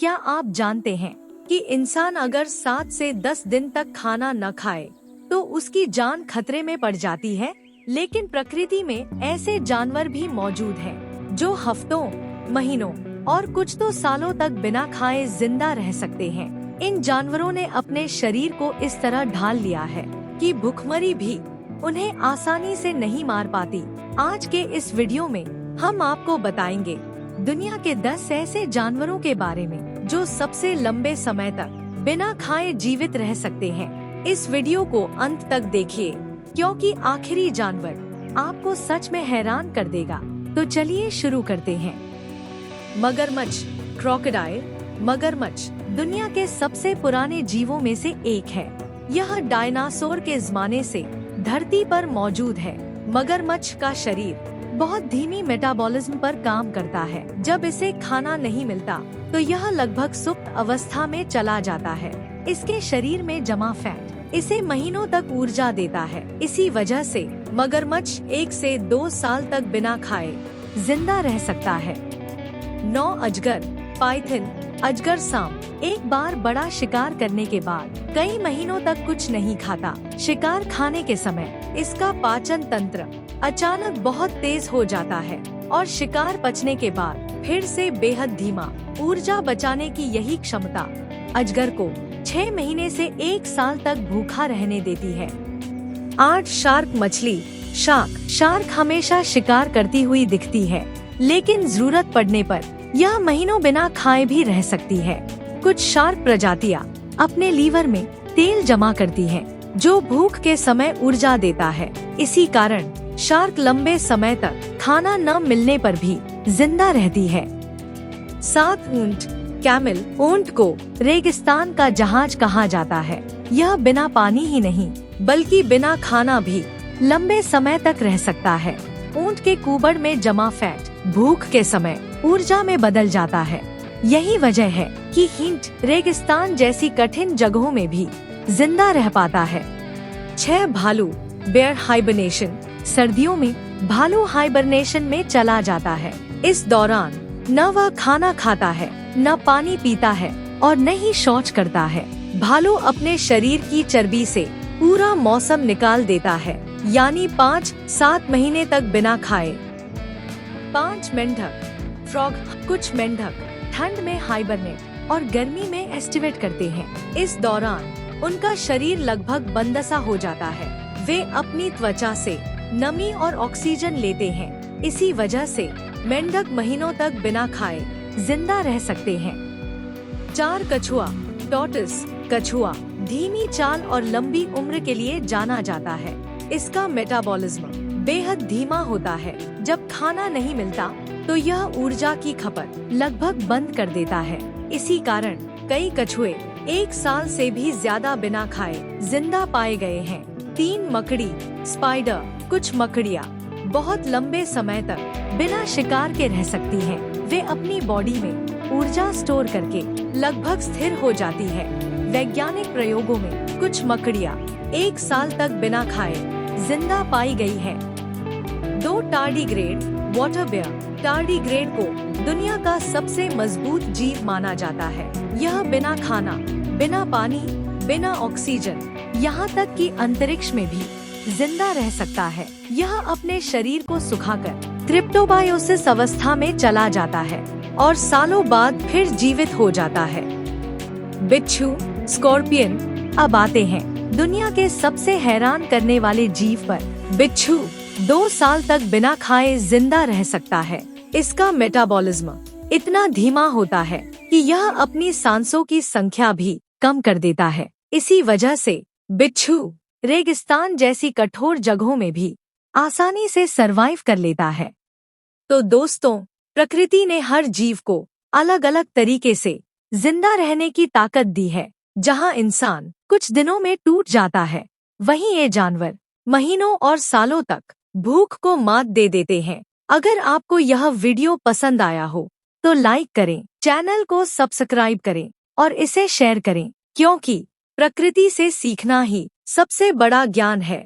क्या आप जानते हैं कि इंसान अगर 7 से 10 दिन तक खाना न खाए तो उसकी जान खतरे में पड़ जाती है। लेकिन प्रकृति में ऐसे जानवर भी मौजूद हैं जो हफ्तों, महीनों और कुछ तो सालों तक बिना खाए जिंदा रह सकते हैं। इन जानवरों ने अपने शरीर को इस तरह ढाल लिया है कि भूखमरी भी उन्हें आसानी से नहीं मार पाती। आज के इस वीडियो में हम आपको बताएंगे दुनिया के 10 ऐसे जानवरों के बारे में जो सबसे लंबे समय तक बिना खाए जीवित रह सकते हैं। इस वीडियो को अंत तक देखिए क्योंकि आखिरी जानवर आपको सच में हैरान कर देगा। तो चलिए शुरू करते हैं। मगरमच्छ, क्रोकोडाइल। मगरमच्छ दुनिया के सबसे पुराने जीवों में से एक है। यह डायनासोर के ज़माने से धरती पर मौजूद है। मगरमच्छ का शरीर बहुत धीमी मेटाबॉलिज्म पर काम करता है। जब इसे खाना नहीं मिलता तो यह लगभग सुप्त अवस्था में चला जाता है। इसके शरीर में जमा फैट इसे महीनों तक ऊर्जा देता है। इसी वजह से मगरमच्छ 1 से 2 साल तक बिना खाए जिंदा रह सकता है। 9 अजगर, पाइथन। अजगर सांप एक बार बड़ा शिकार करने के बाद कई महीनों तक कुछ नहीं खाता। शिकार खाने के समय इसका पाचन तंत्र अचानक बहुत तेज हो जाता है और शिकार पचने के बाद फिर से बेहद धीमा। ऊर्जा बचाने की यही क्षमता अजगर को 6 महीने से 1 साल तक भूखा रहने देती है। 8 शार्क मछली। शार्क हमेशा शिकार करती हुई दिखती है, लेकिन जरूरत पड़ने पर यह महीनों बिना खाए भी रह सकती है। कुछ शार्क प्रजातियां अपने लीवर में तेल जमा करती हैं, जो भूख के समय ऊर्जा देता है। इसी कारण शार्क लंबे समय तक खाना न मिलने पर भी जिंदा रहती है। 7 ऊंट, कैमल। ऊंट को रेगिस्तान का जहाज कहा जाता है। यह बिना पानी ही नहीं बल्कि बिना खाना भी लंबे समय तक रह सकता है। ऊंट के कुबड़ में जमा फैट भूख के समय ऊर्जा में बदल जाता है। यही वजह है कि हीट रेगिस्तान जैसी कठिन जगहों में भी जिंदा रह पाता है। 6 भालू, बेयर हाइबरनेशन। सर्दियों में भालू हाइबरनेशन में चला जाता है। इस दौरान न वह खाना खाता है, न पानी पीता है और न ही शौच करता है। भालू अपने शरीर की चर्बी से पूरा मौसम निकाल देता है, यानी 5-7 महीने तक बिना खाए। 5 मेंढक, फ्रॉग। कुछ मेंढक ठंड में हाइबरनेट और गर्मी में एस्टिवेट करते हैं। इस दौरान उनका शरीर लगभग बंदसा हो जाता है। वे अपनी त्वचा से नमी और ऑक्सीजन लेते हैं। इसी वजह से मेंढक महीनों तक बिना खाए जिंदा रह सकते हैं। 4 कछुआ, टॉर्टोइस। कछुआ धीमी चाल और लंबी उम्र के लिए जाना जाता है। इसका मेटाबॉलिज्म बेहद धीमा होता है। जब खाना नहीं मिलता तो यह ऊर्जा की खपत लगभग बंद कर देता है। इसी कारण कई कछुए 1 साल से भी ज्यादा बिना खाए जिंदा पाए गए हैं। 3 मकड़ी, स्पाइडर। कुछ मकड़ियाँ बहुत लंबे समय तक बिना शिकार के रह सकती हैं। वे अपनी बॉडी में ऊर्जा स्टोर करके लगभग स्थिर हो जाती है। वैज्ञानिक प्रयोगों में कुछ मकड़ियाँ 1 साल तक बिना खाए जिंदा पाई गई है। 2 टार्डीग्रेड, वाटर बेयर। टार्डीग्रेड को दुनिया का सबसे मजबूत जीव माना जाता है। यह बिना खाना, बिना पानी, बिना ऑक्सीजन, यहाँ तक कि अंतरिक्ष में भी जिंदा रह सकता है। यह अपने शरीर को सुखाकर क्रिप्टोबायोसिस अवस्था में चला जाता है और सालों बाद फिर जीवित हो जाता है। बिच्छू, स्कॉर्पियन। अब आते हैं दुनिया के सबसे हैरान करने वाले जीव पर। बिच्छू 2 साल तक बिना खाए जिंदा रह सकता है। इसका मेटाबॉलिज्म इतना धीमा होता है कि यह अपनी सांसों की संख्या भी कम कर देता है। इसी वजह से बिच्छू रेगिस्तान जैसी कठोर जगहों में भी आसानी से सरवाइव कर लेता है। तो दोस्तों, प्रकृति ने हर जीव को अलग अलग तरीके से जिंदा रहने की ताकत दी है। जहां इंसान कुछ दिनों में टूट जाता है, वहीं ये जानवर महीनों और सालों तक भूख को मात दे देते हैं। अगर आपको यह वीडियो पसंद आया हो तो लाइक करें, चैनल को सब्सक्राइब करें और इसे शेयर करें, क्योंकि प्रकृति से सीखना ही सबसे बड़ा ज्ञान है।